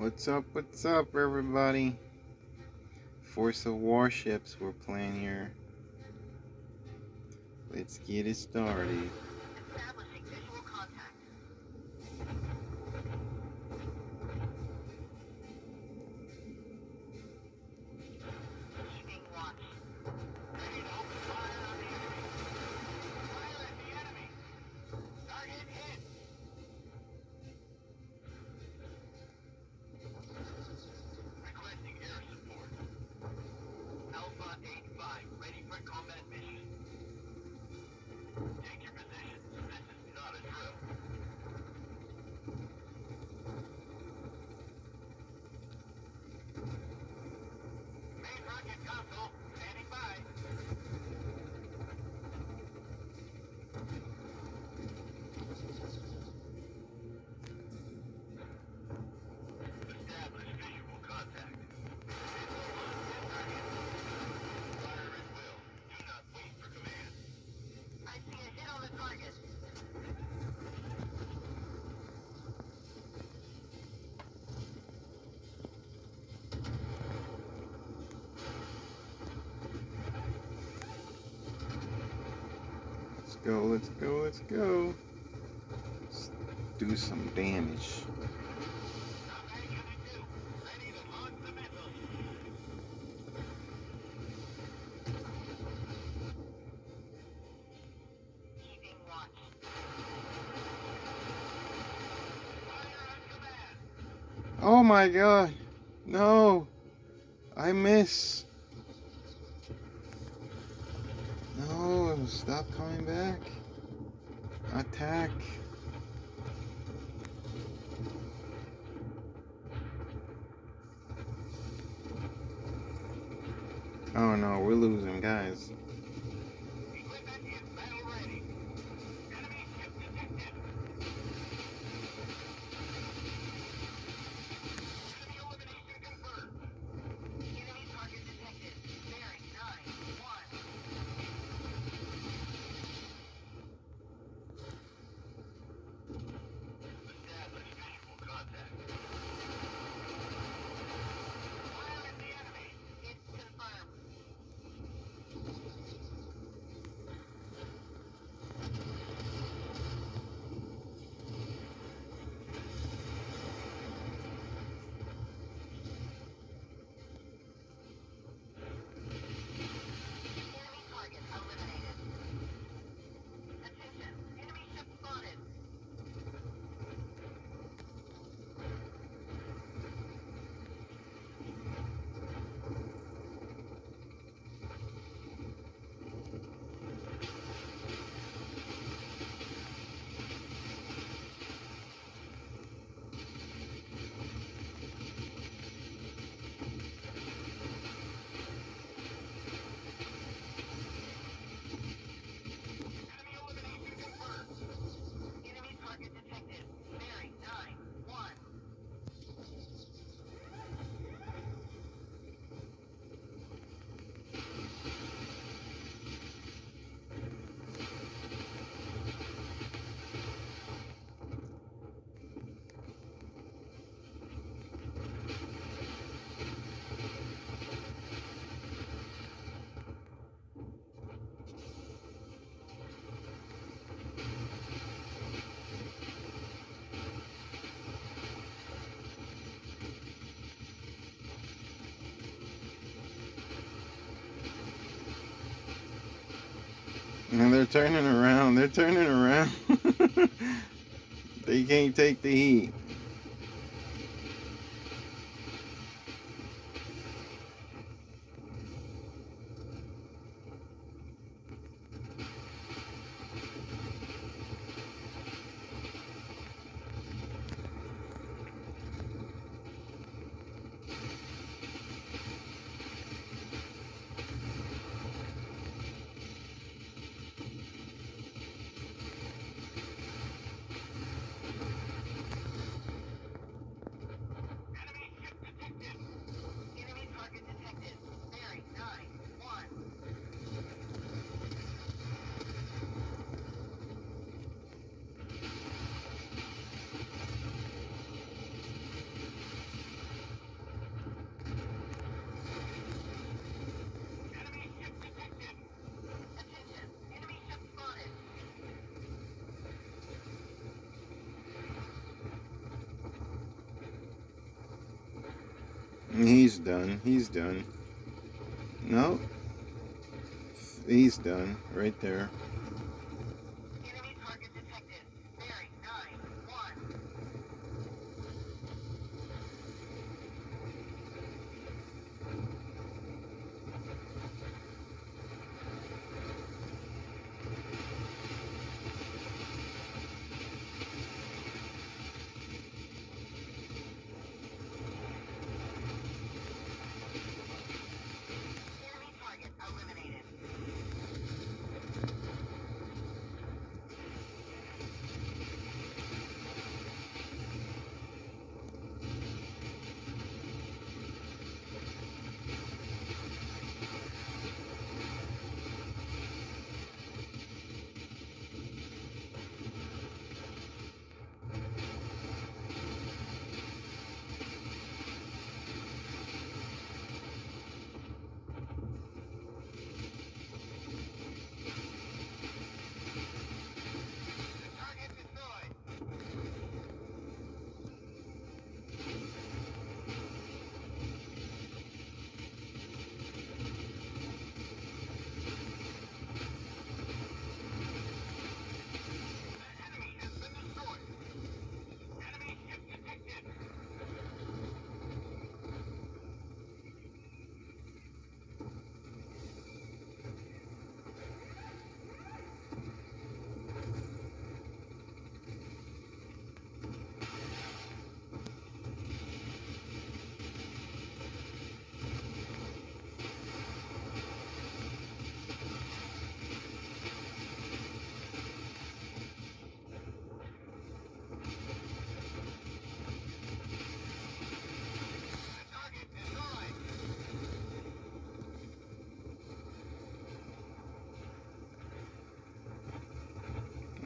What's up, everybody? Force of Warships we're playing here. Let's get it started. Establishing visual contact. Keeping watch. Ready to open fire on the enemy. Fire at the enemy. Target hit. Requesting air support. Alpha 8-5, ready for combat mission. Take your positions. This is not a drill. Main rocket console, standing by. Establish visual contact. Fire at will. Do not wait for command. I see a hit on the target. Let's go. Let's do some damage. Combat Unit 2, ready to launch the missile. Keeping watch. Fire on command. Oh my god. No. I miss. No, stop coming back. Attack. Oh no, we're losing, guys. Equipment is battle ready. Enemy ship detected. Enemy elimination confirmed. Enemy target detected. Bearing 9-1. Establish visual contact. Fire at the enemy. Hit confirmed. Enemy target eliminated. Attention. Enemy ship spotted. Enemy elimination confirmed. Enemy target detected. Bearing 9-1. And they're turning around. They're turning around. They can't take the heat. He's done. He's done. No. He's done. Right there. Enemy target detected. Bearing 9-1. Enemy target eliminated. Target destroyed. The enemy has been destroyed. Enemy ship detected. The target destroyed.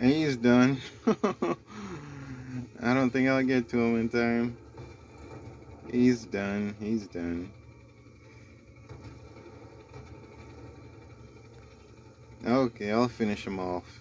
He's done. I don't think I'll get to him in time. He's done. He's done. Okay, I'll finish him off.